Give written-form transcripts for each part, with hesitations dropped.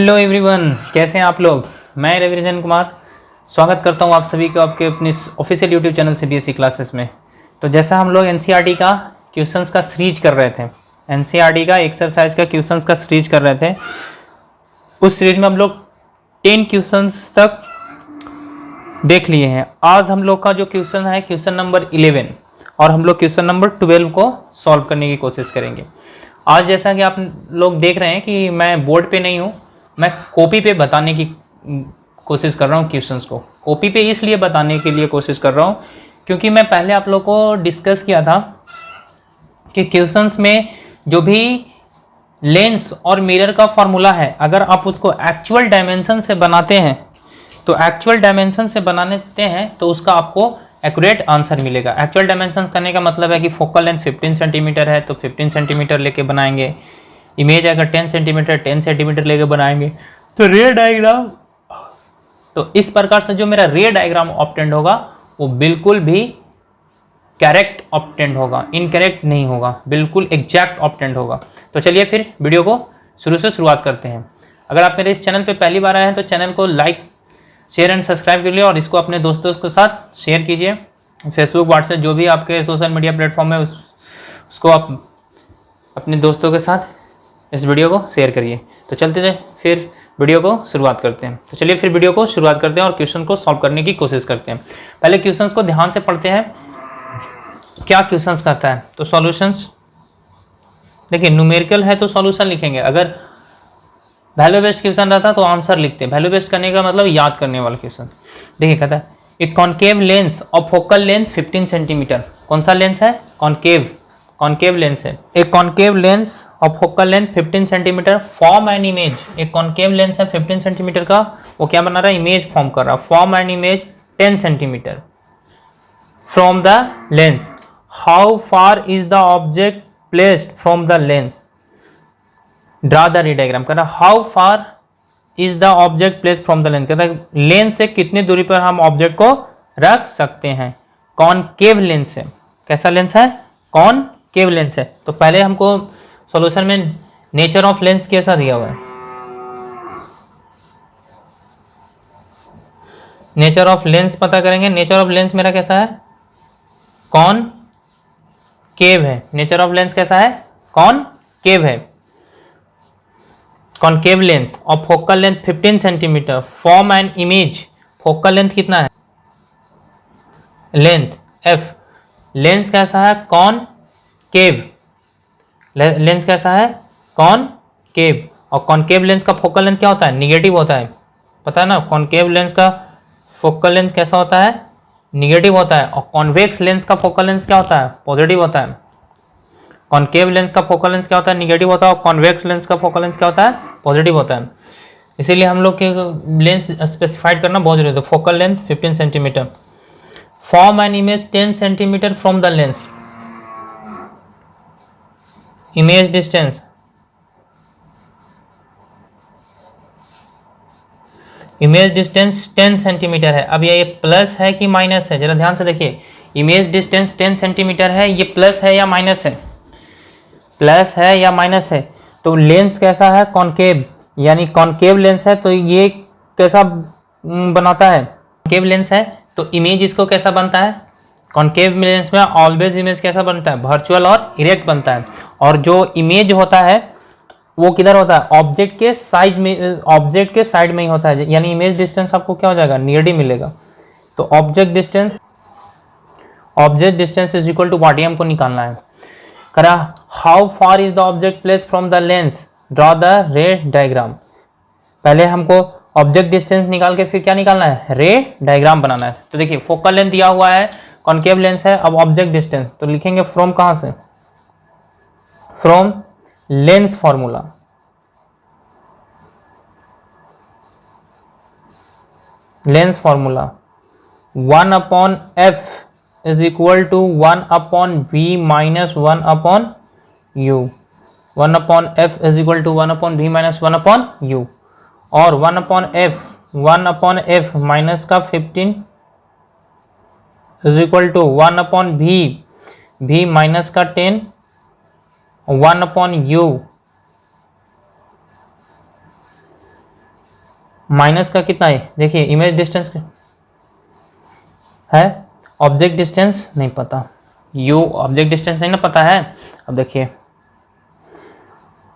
Hello everyone, कैसे हैं आप लोग। मैं रवि रंजन कुमार स्वागत करता हूं आप सभी को आपके अपने ऑफिशियल यूट्यूब चैनल से बीएससी क्लासेस में। तो जैसा हम लोग एनसीईआरटी का क्वेश्चंस का सीरीज कर रहे थे, एनसीईआरटी का एक्सरसाइज का क्वेश्चंस का सीरीज कर रहे थे, उस सीरीज में हम लोग 10 क्वेश्चंस तक देख लिए हैं। आज हम लोग का जो क्वेश्चन है क्वेश्चन नंबर 11 और हम लोग क्वेश्चन नंबर 12 को सॉल्व करने की कोशिश करेंगे। आज जैसा कि आप लोग देख रहे हैं कि मैं बोर्ड पे नहीं हूँ, मैं कॉपी पे बताने की कोशिश कर रहा हूँ क्वेश्चंस को। कॉपी पे इसलिए बताने के लिए कोशिश कर रहा हूँ क्योंकि मैं पहले आप लोग को डिस्कस किया था कि क्वेश्चंस में जो भी लेंस और मिरर का फॉर्मूला है, अगर आप उसको एक्चुअल डायमेंशन से बनाते हैं तो एक्चुअल डायमेंशन से बनाते हैं तो उसका आपको एक्यूरेट आंसर मिलेगा। एक्चुअल डायमेंशन करने का मतलब है कि फोकल लेंथ 15 सेंटीमीटर है तो 15 सेंटीमीटर लेके बनाएंगे, इमेज अगर 10 सेंटीमीटर लेके बनाएंगे। तो रे डायग्राम, तो इस प्रकार से जो मेरा रे डायग्राम ऑब्टेंड होगा वो बिल्कुल भी करेक्ट ऑब्टेंड होगा, इनकरेक्ट नहीं होगा, बिल्कुल एग्जैक्ट ऑब्टेंड होगा। तो चलिए फिर वीडियो को शुरू से शुरुआत करते हैं। अगर आप मेरे इस चैनल पे पहली बार आए हैं तो चैनल को लाइक शेयर एंड सब्सक्राइब कर लिए और इसको अपने दोस्तों के साथ शेयर कीजिए। फेसबुक, व्हाट्सएप, जो भी आपके सोशल मीडिया प्लेटफॉर्म है उसको आप अपने दोस्तों के साथ इस वीडियो को शेयर करिए। तो चलते हैं फिर वीडियो को शुरुआत करते हैं। तो चलिए फिर वीडियो को शुरुआत करते हैं और क्वेश्चन को सॉल्व करने की कोशिश करते हैं। पहले क्वेश्चंस को ध्यान से पढ़ते हैं, क्या क्वेश्चंस कहता है। तो सॉल्यूशंस देखिए, न्यूमेरिकल है तो सॉल्यूशन लिखेंगे। अगर वैल्यू बेस्ड क्वेश्चन रहता तो आंसर लिखते हैं। वैल्यू बेस्ड करने का मतलब याद करने वाला क्वेश्चन। देखिए कहता है एक concave lens of focal length 15 centimetre. कौन सा लेंस है? कॉन्केव लेंस है। एक concave lens of focal length 15 centimetre form an image. एक कॉन्केव लेंस है 15 सेंटीमीटर का, वो क्या बना रहा है? इमेज फॉर्म कर रहा है। Form an image 10 centimetre from the lens. How far is the object placed from the lens. Draw the ray diagram. कह रहा how far is the object place from the lens. कहता है lens से कितनी दूरी पर हम ऑब्जेक्ट को रख सकते हैं। कॉनकेव लेंस है। कैसा लेंस है? कॉनकेव लेंस है। तो पहले हमको सॉल्यूशन में नेचर ऑफ लेंस कैसा दिया हुआ है? नेचर ऑफ लेंस पता करेंगे। नेचर ऑफ लेंस मेरा कैसा है? कॉनकेव है। नेचर ऑफ लेंस कैसा है? कॉनकेव है। Concave lens of focal length 15 centimetre form an image. Focal length कितना है? Length F. लेंस कैसा है? कॉनकेव। लेंस कैसा है? कॉनकेव। और कॉनकेव लेंस का फोकल लेंथ क्या होता है? निगेटिव होता है। पता है ना, कॉनकेव लेंस का फोकल लेंथ कैसा होता है? निगेटिव होता है। और कॉन्वेक्स लेंस का फोकल लेंथ क्या होता है? पॉजिटिव होता है। कॉन्केव लेंस का फोकल लेंस क्या होता है? निगेटिव होता है। और कॉन्वेक्स लेंस का फोकल लेंस क्या होता है? पॉजिटिव होता है। इसीलिए हम लोग के लेंस स्पेसिफाइड करना बहुत जरूरी है। Focal length 15 centimetre. Form an image 10 centimetre from the lens. Image distance, image distance 10 centimetre है। अब ये प्लस है कि माइनस है? जरा ध्यान से देखिए। इमेज डिस्टेंस 10 सेंटीमीटर है, ये प्लस है या माइनस है? प्लस है या माइनस है? तो लेंस कैसा है? कॉनकेव, यानी कॉनकेव लेंस है। तो ये कैसा बनाता है? कॉनकेव लेंस है तो इमेज इसको कैसा बनता है? कॉनकेव लेंस में ऑलवेज इमेज कैसा बनता है? वर्चुअल और इरेक्ट बनता है। और जो इमेज होता है वो किधर होता है? ऑब्जेक्ट के साइड में, ऑब्जेक्ट के साइड में ही होता है। यानी इमेज डिस्टेंस आपको क्या हो जाएगा? नियरली मिलेगा। तो object distance is equal to what, हमको निकालना है। करा how far is the object place from the lens. Draw the ray diagram. पहले हमको ऑब्जेक्ट डिस्टेंस निकाल के फिर क्या निकालना है? रे डायग्राम बनाना है। तो देखिए फोकल लेंथ दिया हुआ है, कॉनकेव लेंस है। अब ऑब्जेक्ट डिस्टेंस तो लिखेंगे फ्रॉम, कहां से? From lens formula. Lens formula 1/f is equal to 1/v minus 1/u। 1/f is equal to 1/v minus 1/u। और 1/f माइनस का 15 is equal to 1/v, v minus का 10, 1/u minus का कितना है, देखिए इमेज डिस्टेंस है, object distance नहीं पता, यू ऑब्जेक्ट डिस्टेंस नहीं ना पता है। अब देखिए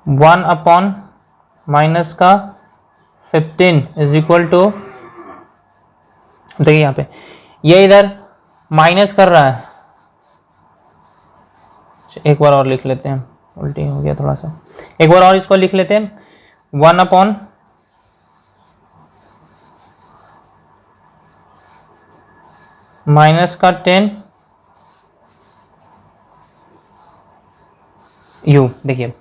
1 अपॉन माइनस का 15 इज इक्वल टू, देखिए यहाँ पे ये इधर माइनस कर रहा है, एक बार और लिख लेते हैं, उल्टी हो गया थोड़ा सा, एक बार और इसको लिख लेते हैं। 1 अपॉन माइनस का 10 यू, देखिए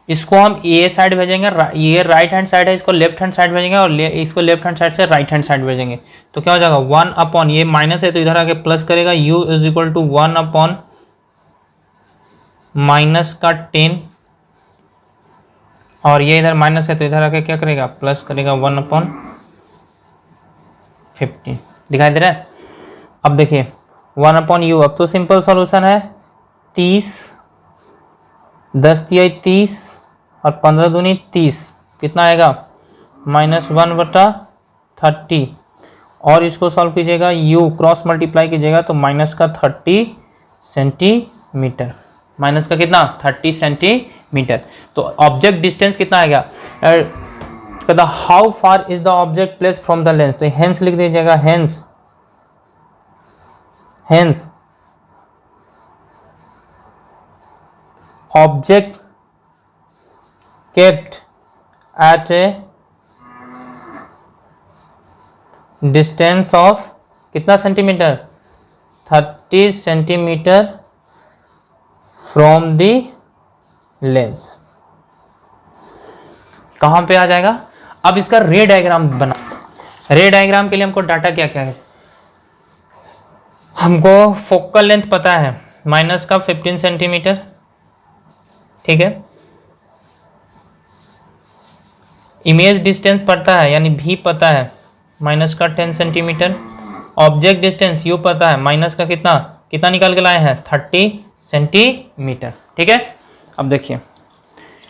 इसको हम ए साइड भेजेंगे, ये राइट हैंड साइड है, इसको लेफ्ट हैंड साइड भेजेंगे और इसको लेफ्ट हैंड साइड से राइट हैंड साइड भेजेंगे, तो क्या हो जाएगा 1 अपॉन, ये माइनस है तो इधर आके प्लस करेगा, u is equal to 1 upon minus का 10, और ये इधर माइनस है तो इधर आके क्या करेगा, प्लस करेगा 1 अपॉन 15, दिखाई दे रहा है। अब देखिए 1 अपॉन यू, अब तो सिंपल सॉल्यूशन है, 30, 10 तिया 30 और 15 दूनी 30, कितना आएगा -1/30, और इसको सॉल्व कीजिएगा, u क्रॉस मल्टीप्लाई कीजिएगा तो माइनस का 30 सेंटीमीटर, माइनस का कितना 30 सेंटीमीटर। तो ऑब्जेक्ट डिस्टेंस कितना आएगा, कहता how far is the object place from the lens, तो हेंस लिख दीजिएगा, hence object kept at a distance of कितना centimetre, 30 centimetre from the lens. कहाँ पे आ जाएगा, अब इसका रे डायग्राम बना, रे डायग्राम के लिए हमको डाटा क्या क्या है, हमको फोकल लेंथ पता है माइनस का 15 सेंटीमीटर, ठीक है, इमेज डिस्टेंस पता है यानी भी पता है माइनस का 10 सेंटीमीटर, ऑब्जेक्ट डिस्टेंस यू पता है माइनस का कितना कितना निकाल के लाए हैं 30 सेंटीमीटर, ठीक है। अब देखिए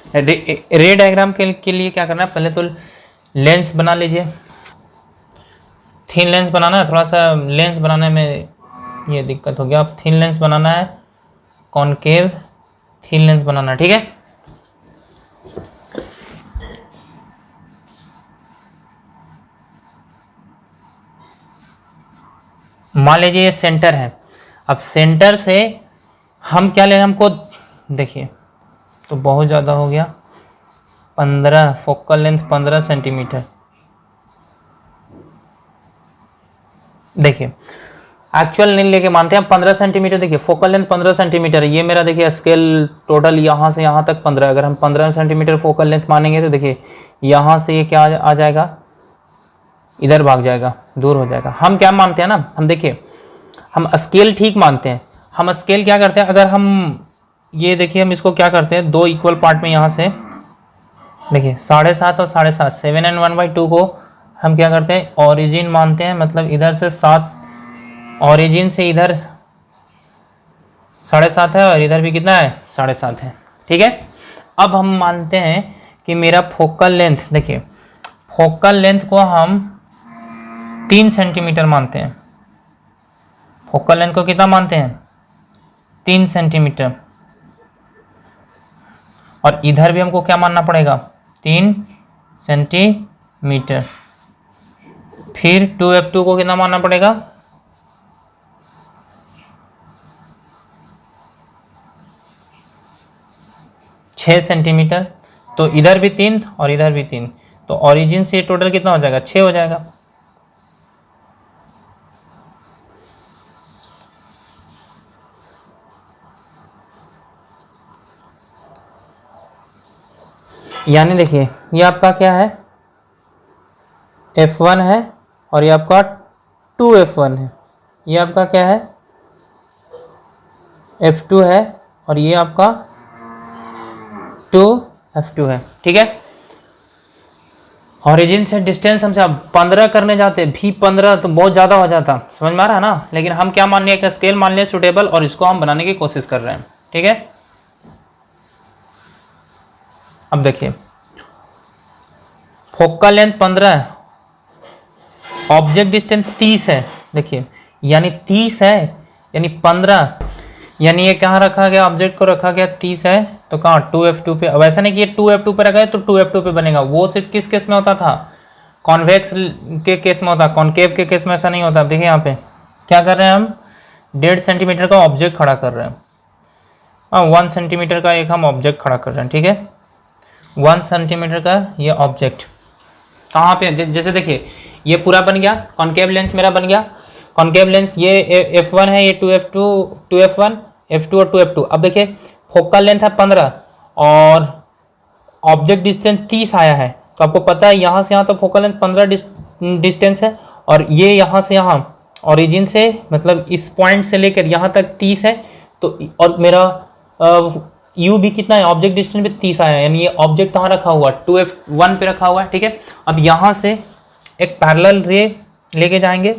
रे डायग्राम के लिए क्या करना है, पहले तो लेंस बना लीजिए, थिन लेंस बनाना है, थोड़ा सा लेंस बनाने में ये दिक्कत हो गया, अब थिन लेंस बनाना है, कॉनकेव थिन लेंस बनाना है, ठीक है। मान लीजिए ये सेंटर है, अब सेंटर से हम क्या लेंगे, हमको देखिए तो बहुत ज़्यादा हो गया, 15 फोकल लेंथ 15 सेंटीमीटर, देखिए एक्चुअल नहीं लेके मानते हैं 15 सेंटीमीटर, देखिए फोकल लेंथ 15 सेंटीमीटर है, ये मेरा देखिए स्केल टोटल यहाँ से यहाँ तक 15, अगर हम 15 सेंटीमीटर फोकल लेंथ मानेंगे तो देखिए यहाँ से ये क्या आ जाएगा, इधर भाग जाएगा, दूर हो जाएगा। हम क्या मानते हैं ना, हम देखिए हम स्केल ठीक मानते हैं, हम स्केल क्या करते हैं, अगर हम ये देखिए हम इसको क्या करते हैं, दो इक्वल पार्ट में यहाँ से देखिए 7.5 और 7.5 7 एंड 1/2 को हम क्या करते हैं ओरिजिन मानते हैं, मतलब इधर से 7, ओरिजिन से इधर 7.5 है और इधर भी कितना है 7.5 है, ठीक है। अब हम मानते हैं कि मेरा फोकल लेंथ, देखिए फोकल लेंथ को हम 3 सेंटीमीटर मानते हैं, फोकल लेंथ को कितना मानते हैं 3 सेंटीमीटर, और इधर भी हमको क्या मानना पड़ेगा 3 सेंटीमीटर, फिर 2f2 को कितना मानना पड़ेगा 6 सेंटीमीटर, तो इधर भी 3 और इधर भी 3, तो ओरिजिन से टोटल कितना हो जाएगा 6 हो जाएगा। यानी देखिए ये आपका क्या है F1 है और ये आपका 2F1 है, ये आपका क्या है F2 है और ये आपका 2F2 है, ठीक है। ओरिजिन से डिस्टेंस हमसे अब 15 करने जाते भी 15 तो बहुत ज़्यादा हो जाता, समझ में आ रहा है ना, लेकिन हम क्या मान लिया, स्केल मान लिया सुटेबल, और इसको हम बनाने की कोशिश कर रहे हैं, ठीक है। अब देखिए फोकल लेंथ 15 है ऑब्जेक्ट डिस्टेंस 30 है, देखिए यानी 30 है, यानी 15, यानी ये कहाँ रखा गया, ऑब्जेक्ट को रखा गया 30 है, तो कहाँ 2f2 पे। अब ऐसा नहीं कि ये 2f2 पे रखा है तो 2f2 पे बनेगा, वो सिर्फ किस केस में होता था, कॉन्वेक्स के केस में होता, कॉनकेव के केस में ऐसा नहीं होता। देखिए यहाँ पे क्या कर रहे हैं हम, 1.5 सेंटीमीटर का ऑब्जेक्ट खड़ा कर रहे हैं, 1 सेंटीमीटर का एक हम ऑब्जेक्ट खड़ा कर रहे हैं, ठीक है, 1 सेंटीमीटर का ये ऑब्जेक्ट कहाँ पे, जैसे देखिए ये पूरा बन गया, कॉनकेव लेंस मेरा बन गया, कॉनकेव लेंस ये f1 है, ये 2f1, f2 और 2f2। अब देखिए फोकल लेंथ है 15 और ऑब्जेक्ट डिस्टेंस 30 आया है, तो आपको पता है यहाँ से यहाँ तो फोकल लेंथ 15 डिस्टेंस है, और ये यहाँ से यहाँ ओरिजिन से मतलब इस पॉइंट से लेकर यहाँ तक 30 है, तो और मेरा यू भी कितना है, ऑब्जेक्ट डिस्टेंस भी 30 आया है, यानी ये ऑब्जेक्ट कहाँ रखा हुआ है, 2f1 पे रखा हुआ है, ठीक है। अब यहाँ से एक पैरेलल रे लेके जाएंगे,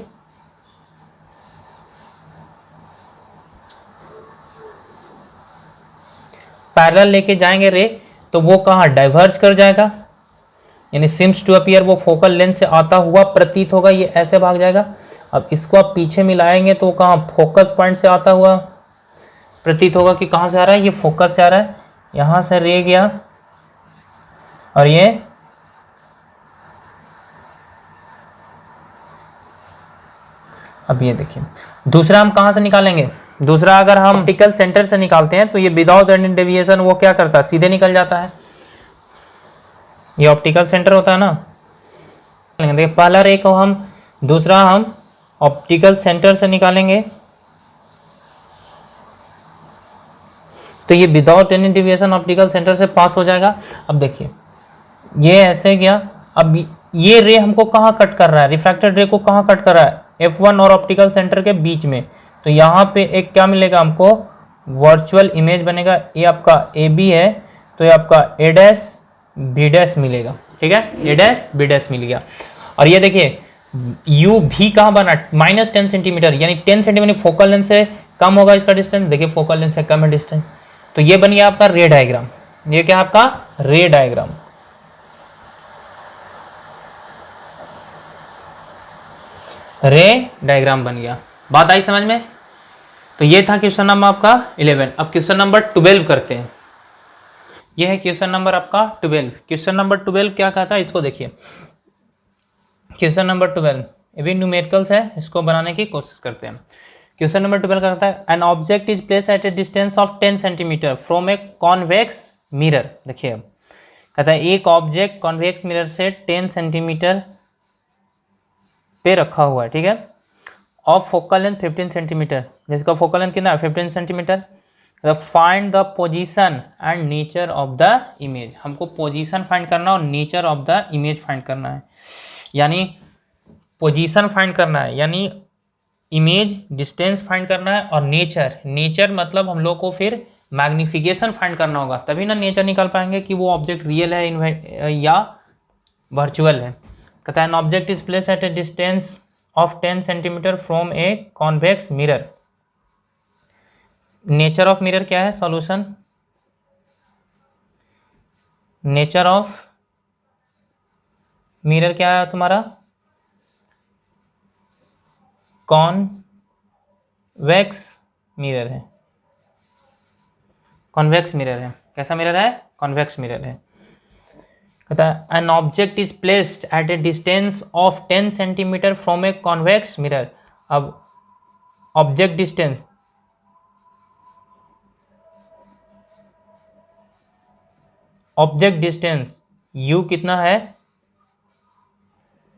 पैरेलल लेके जाएंगे रे, तो वो कहाँ डाइवर्ज कर जाएगा, यानी सिम्स टू अपीयर, वो फोकल लेंथ से आता हुआ प्रतीत होगा, ये ऐसे भाग जाएगा। अब इसको आप पीछे मिलाएंगे तो कहाँ फोकस पॉइंट से आता हुआ प्रतीत होगा, कि कहाँ से आ रहा है, ये फोकस से आ रहा है, यहाँ से रे गया और ये अब ये देखिए दूसरा हम कहाँ से निकालेंगे, दूसरा अगर हम ऑप्टिकल सेंटर से निकालते हैं तो ये विदाउट एनी डेविएशन वो क्या करता है, सीधे निकल जाता है, ये ऑप्टिकल सेंटर होता है ना। देखिए पहला रे को हम, दूसरा हम ऑप्टिकल सेंटर से निकालेंगे, तो ये without any deviation optical centre से पास हो जाएगा। अब देखिए ये ऐसे गया, अब ये रे हमको कहाँ कट कर रहा है, रिफ्रैक्टेड रे को कहाँ कट कर रहा है, f1 और ऑप्टिकल सेंटर के बीच में, तो यहाँ पे एक क्या मिलेगा हमको, वर्चुअल इमेज बनेगा, ये आपका AB है तो ये आपका A डैश B डैश मिलेगा, ठीक है, A डैश B डैश मिल गया। और ये देखिए U भी कहाँ बना, -10 सेंटीमीटर, यानी 10 सेंटीमीटर फोकल लेंथ से कम होगा इसका डिस्टेंस, देखिए फोकल लेंथ से कम है डिस्टेंस, तो ये बन गया आपका रे डायग्राम, ये क्या आपका रे डायग्राम, रे डायग्राम बन गया। बात आई समझ में। तो ये था क्वेश्चन नंबर आपका 11। अब क्वेश्चन नंबर 12 करते हैं, ये है क्वेश्चन नंबर आपका 12। क्वेश्चन नंबर 12 क्या कहता है, इसको देखिए, क्वेश्चन नंबर 12 ये भी न्यूमेरिकल्स है, इसको बनाने की कोशिश करते हैं। क्वेश्चन नंबर 12 का कहता है an object is place at A distance of 10 centimetre from a convex mirror. देखिए अब कहता है एक ऑब्जेक्ट कॉन्वेक्स मिरर से 10 सेंटीमीटर पे रखा हुआ है, ठीक है, ऑफ फोकल लेंथ 15 सेंटीमीटर, जिसका फोकल लेंथ कितना है 15 centimetre. Find the position and nature of the image, हमको पोजीशन फाइंड करना और nature of the image find करना है, यानी पोजीशन फाइंड करना है, यानी इमेज डिस्टेंस फाइंड करना है, और नेचर मतलब हम लोग को फिर मैग्निफिकेशन फाइंड करना होगा, तभी ना नेचर निकाल पाएंगे कि वो ऑब्जेक्ट रियल है या वर्चुअल है। कहता है an object is place at A distance of 10 centimetre from a convex mirror. Nature of mirror क्या है, सॉल्यूशन, नेचर ऑफ मिरर क्या है तुम्हारा, कॉन्वेक्स मिरर है, कॉन्वेक्स मिरर है, कैसा मिरर है, कॉन्वेक्स मिरर है। कहता है an object is placed at A distance of 10 centimetre from a convex mirror. अब ऑब्जेक्ट डिस्टेंस u कितना है,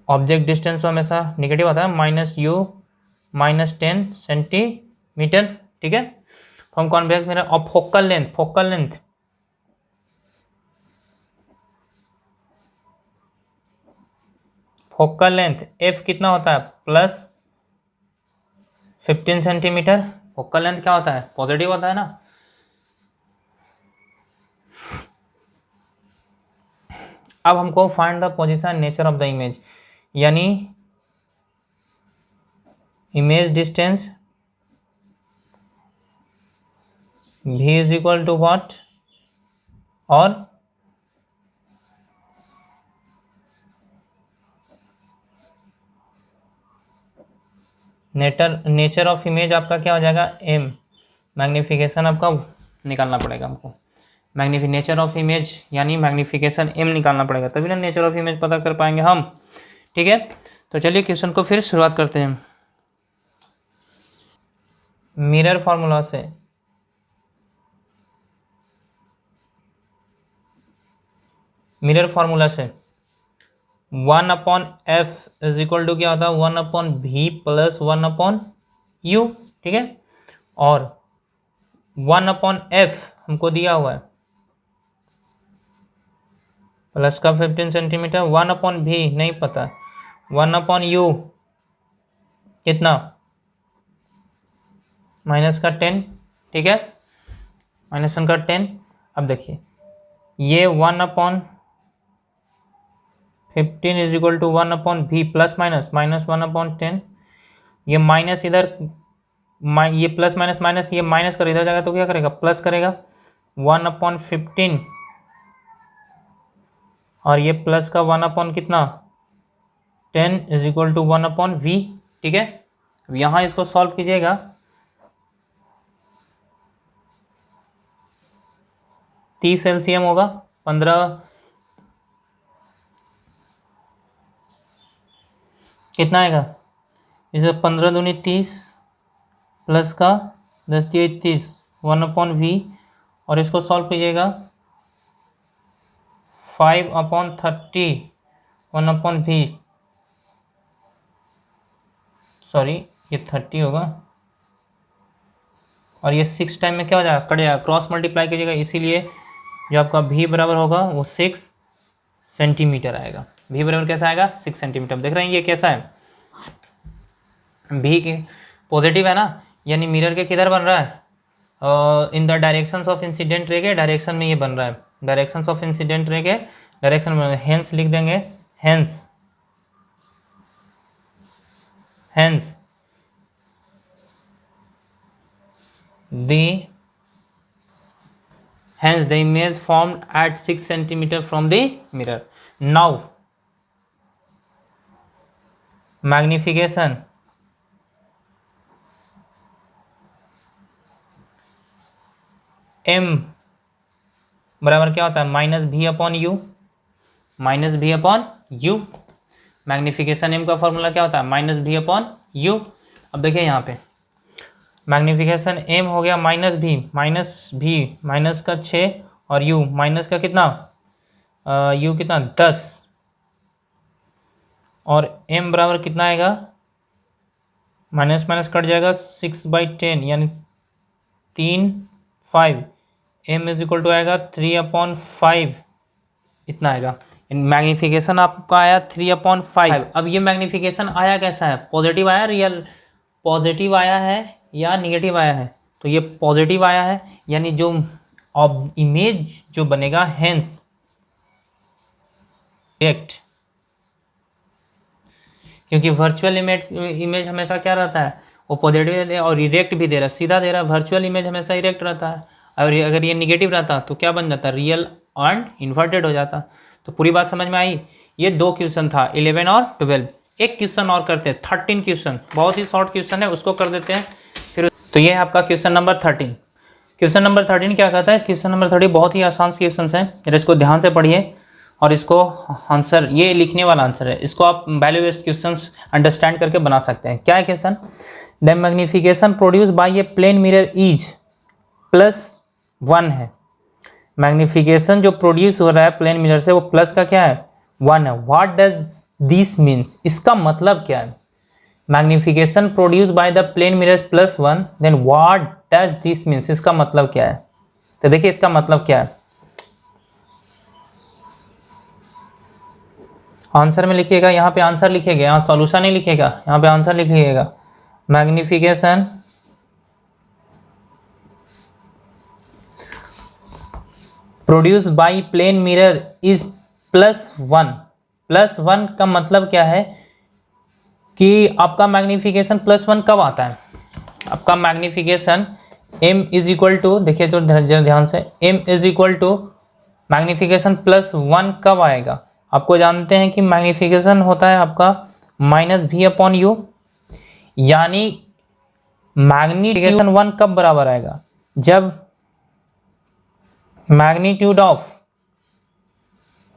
ऑब्जेक्ट डिस्टेंस तो हमेशा निगेटिव आता है, -u -10 सेंटीमीटर, ठीक है, फ्रॉम कॉन्वेक्स मिरर। और फोकल लेंथ f कितना होता है, +15 सेंटीमीटर। फोकल लेंथ क्या होता है, पॉजिटिव होता है ना। अब हमको find the position nature of the image, यानी image distance v is equal to what, और नेचर ऑफ इमेज आपका क्या हो जाएगा, एम। मैग्नीफिकेशन आपका निकालना पड़ेगा हमको, नेचर ऑफ इमेज यानी मैग्नीफिकेशन एम निकालना पड़ेगा, तभी ना नेचर ऑफ इमेज पता कर पाएंगे हम। ठीक है, तो चलिए क्वेश्चन को फिर शुरुआत करते हैं। मिरर फार्मूला से one upon f is equal to क्या होता है, 1/v प्लस 1/u। ठीक है, और 1/f हमको दिया हुआ है प्लस का 15 सेंटीमीटर, 1/v नहीं पता, 1/u कितना, माइनस का 10। ठीक है, माइनस का 10। अब देखिए ये 1/15 is equal to 1/v plus minus 1/10। ये माइनस इधर ये प्लस माइनस माइनस, ये माइनस कर इधर जाएगा तो क्या करेगा, प्लस करेगा 1/15, और ये प्लस का 1/ कितना 10 इज इक्वल टू 1/v। ठीक है, अब यहाँ इसको सॉल्व कीजिएगा, 30 एलसीएम होगा, 15 कितना आएगा, इसे 15 दूनी 30 प्लस का 10 दिए 30, 1/v, और इसको सॉल्व कीजिएगा 5/30 1/v, सॉरी ये 30 होगा, और ये 6 टाइम में क्या हो जाएगा, कट जाएगा, क्रॉस मल्टीप्लाई कीजिएगा, इसीलिए जो आपका v बराबर होगा वो 6 सेंटीमीटर आएगा। v बराबर कैसा आएगा, 6 सेंटीमीटर। देख रहे हैं ये कैसा है, v के पॉजिटिव है ना, यानी मिरर के किधर बन रहा है, in the directions of incident ray के डायरेक्शन में ये बन रहा है, डायरेक्शंस ऑफ इंसिडेंट रे के डायरेक्शन में, हेंस लिख देंगे, hence the image formed at 6 centimeter from the mirror. Now magnification m बराबर क्या होता है, -v/u, -v/u। मैग्नीफिकेशन m का फॉर्मूला क्या होता है, -v/u। अब देखिए यहाँ पे मैग्नीफिकेशन m हो गया -v माइनस का 6, और u माइनस का कितना, u कितना 10, और m बराबर कितना आएगा, माइनस माइनस कट जाएगा, 6/10 यानी 5, m इज इक्वल टू आएगा 3/5, इतना आएगा। मैग्नीफिकेशन आपका आया 3/5। अब ये मैग्नीफिकेशन आया कैसा है, पॉजिटिव आया, रियल पॉजिटिव आया है या निगेटिव आया है, तो ये पॉजिटिव आया है, यानी जो इमेज जो बनेगा हेंस इरेक्ट, क्योंकि वर्चुअल इमेज हमेशा क्या रहता है, वो पॉजिटिव दे रहा और इरेक्ट भी दे रहा, सीधा दे रहा, वर्चुअल इमेज हमेशा इरेक्ट रहता है, और अगर ये निगेटिव रहता तो क्या बन जाता, रियल एंड इन्वर्टेड हो जाता। तो पूरी बात समझ में आई। ये 2 क्वेश्चन था, 11 और 12। एक क्वेश्चन और करते हैं, 13 क्वेश्चन, बहुत ही शॉर्ट क्वेश्चन है, उसको कर देते हैं फिर। तो ये है आपका क्वेश्चन नंबर 13। क्वेश्चन नंबर 13 क्या कहता है, क्वेश्चन नंबर 13 बहुत ही आसान क्वेश्चन है, फिर इसको ध्यान से पढ़िए और इसको आंसर, ये लिखने वाला आंसर है, इसको आप वैल्यू बेस्ड क्वेश्चन अंडरस्टैंड करके बना सकते हैं। क्या है question, the magnification produce by a plane mirror is +1 है। मैग्नीफिकेशन जो प्रोड्यूस हो रहा है प्लेन मिरर से वो प्लस का क्या है, 1 है। व्हाट डज दिस मीन्स, इसका मतलब क्या है, magnification produce by the plane mirror +1, then what does this means, इसका मतलब क्या है। तो देखिए इसका मतलब क्या है, आंसर में लिखिएगा, यहाँ पे आंसर लिखिएगा, यहाँ सॉल्यूशन नहीं लिखिएगा, यहाँ पे आंसर लिखिएगा। Magnification produce by plane mirror is +1। +1 का मतलब क्या है कि आपका मैग्नीफिकेशन +1 कब आता है, आपका magnification m is equal to, देखिए तो ध्यान से, m is equal to magnification +1 कब आएगा। आपको जानते हैं कि मैग्नीफिकेशन होता है आपका -v/u, यानी मैग्नीट्यूड 1 कब बराबर आएगा, जब मैग्नीट्यूड ऑफ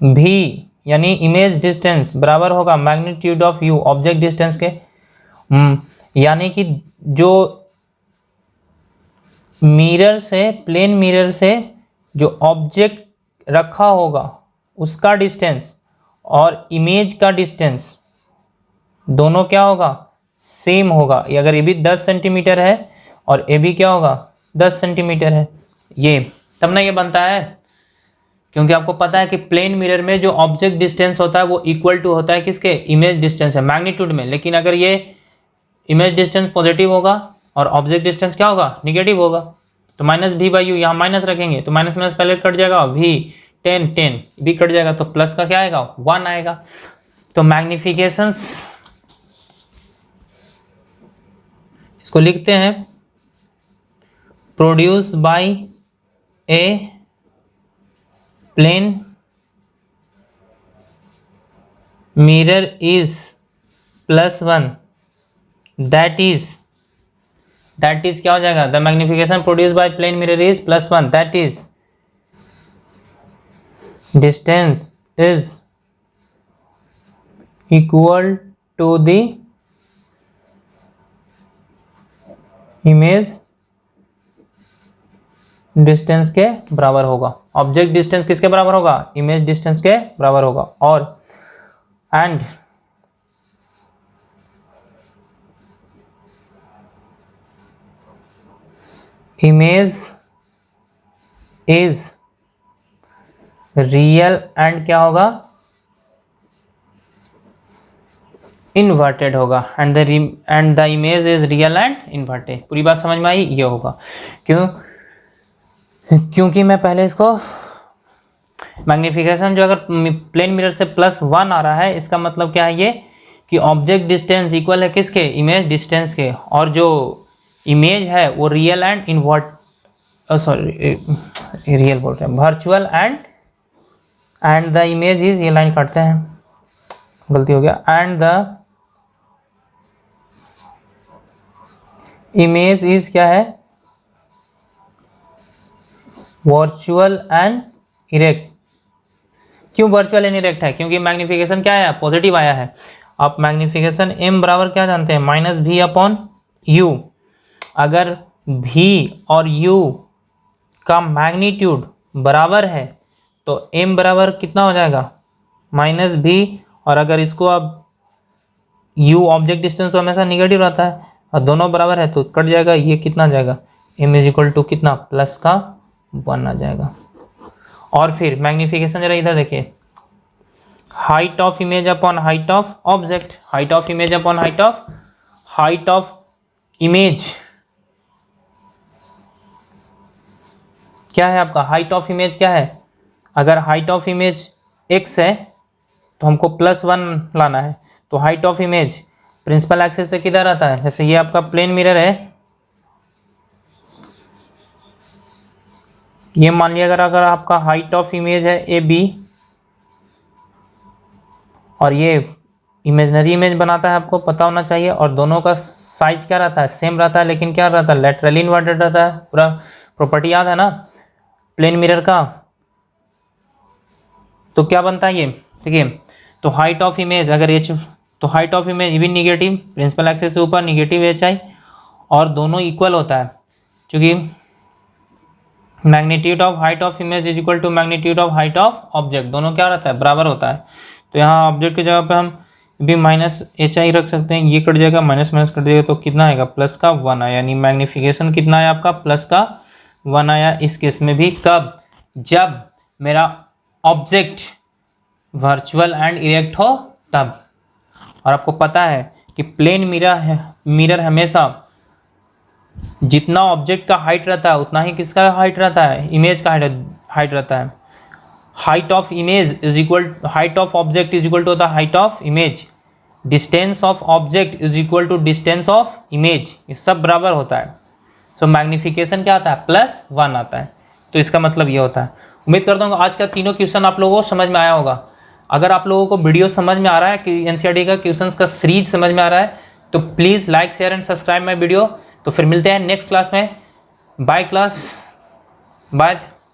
भी यानी इमेज डिस्टेंस बराबर होगा magnitude of you object distance के। यानी कि जो मिरर से प्लेन मिरर से जो ऑब्जेक्ट रखा होगा उसका डिस्टेंस और इमेज का डिस्टेंस दोनों क्या होगा, सेम होगा। अगर ये भी 10 सेंटीमीटर है और ये भी क्या होगा 10 सेंटीमीटर है, ये तब ना ये बनता है, क्योंकि आपको पता है कि प्लेन मिरर में जो ऑब्जेक्ट डिस्टेंस होता है वो इक्वल टू होता है किसके, इमेज डिस्टेंस है मैग्नीट्यूड में। लेकिन अगर ये इमेज डिस्टेंस पॉजिटिव होगा और ऑब्जेक्ट डिस्टेंस क्या होगा, निगेटिव होगा, तो माइनस भी बाई यू, यहाँ माइनस रखेंगे तो माइनस माइनस पहले कट जाएगा, भी 10 भी कट जाएगा, तो प्लस का क्या आएगा 1 आएगा। तो मैग्निफिकेशंस इसको लिखते हैं produce by a plane mirror is +1, that is क्या हो जाएगा, the magnification produce by plane mirror is +1, that is distance is equal to the image distance के बराबर होगा। ऑब्जेक्ट डिस्टेंस किसके बराबर होगा, इमेज डिस्टेंस के बराबर होगा। और and image is real and क्या होगा, इन्वर्टेड होगा। And the image is real and inverted. पूरी बात समझ में आई, ये होगा क्योंकि मैं पहले इसको मैग्निफिकेशन जो अगर प्लेन मिरर से +1 आ रहा है, इसका मतलब क्या है ये कि ऑब्जेक्ट डिस्टेंस इक्वल है किसके, इमेज डिस्टेंस के, और जो इमेज है वो रियल एंड रियल बोल रहे हैं, virtual and the image is, ये लाइन काटते हैं, गलती हो गया, एंड द इमेज इज क्या है, वर्चुअल एंड इरेक्ट। क्यों वर्चुअल एंड इरेक्ट है, क्योंकि मैग्निफिकेशन क्या आया, पॉजिटिव आया है। आप मैग्निफिकेशन m बराबर क्या जानते हैं, -v/u। अगर v और u का मैग्नीट्यूड बराबर है तो m बराबर कितना हो जाएगा, -v। और अगर इसको आप u ऑब्जेक्ट डिस्टेंस तो हमेशा निगेटिव रहता है और दोनों बराबर है तो कट जाएगा, ये कितना जाएगा, m इज टू कितना, +1 आ जाएगा। और फिर मैग्निफिकेशन जरा इधर देखिए, height of image upon height of object, height of image upon height of image क्या है आपका, हाइट ऑफ इमेज क्या है। अगर हाइट ऑफ इमेज x है तो हमको +1 लाना है, तो height of image principal axis से किधर आता है, जैसे ये आपका प्लेन मिरर है, ये मान लिया अगर आपका हाइट ऑफ इमेज है AB और ये इमेजनरी इमेज बनाता है, आपको पता होना चाहिए, और दोनों का साइज क्या रहता है, सेम रहता है, लेकिन क्या रहता है, लैटरली इन्वर्टेड रहता है। पूरा प्रॉपर्टी याद है ना प्लेन मिरर का। तो क्या बनता है ये, ठीक है, तो हाइट ऑफ इमेज अगर h, तो हाइट ऑफ इमेज भी निगेटिव, प्रिंसिपल एक्सिस से ऊपर निगेटिव HI, और दोनों इक्वल होता है, क्योंकि magnitude of height of image is equal to magnitude of height of object, दोनों क्या रहता है, बराबर होता है। तो यहाँ ऑब्जेक्ट की जगह पे हम भी -HI रख सकते हैं, ये कट जाएगा, माइनस माइनस कट जाएगा, तो कितना आएगा, +1 आया, यानी मैग्निफिकेशन कितना आया आपका, +1 आया। इस केस में भी कब, जब मेरा ऑब्जेक्ट वर्चुअल एंड इरेक्ट हो तब। और आपको पता है कि प्लेन मिरर हमेशा जितना ऑब्जेक्ट का हाइट रहता है उतना ही किसका हाइट रहता है, इमेज का हाइट रहता है। Height of image is equal, height of object is equal to the height of image, distance of object is equal to distance of image, ये सब बराबर होता है। सो मैग्निफिकेशन क्या आता है, +1 आता है। तो इसका मतलब ये होता है। उम्मीद करता हूँ आज का तीनों क्वेश्चन आप लोगों को समझ में आया होगा। अगर आप लोगों को वीडियो समझ में आ रहा है कि एनसीईआरटी का क्वेश्चंस का सीरीज समझ में आ रहा है तो please like share and subscribe my video. तो फिर मिलते हैं नेक्स्ट क्लास में। Bye class, bye.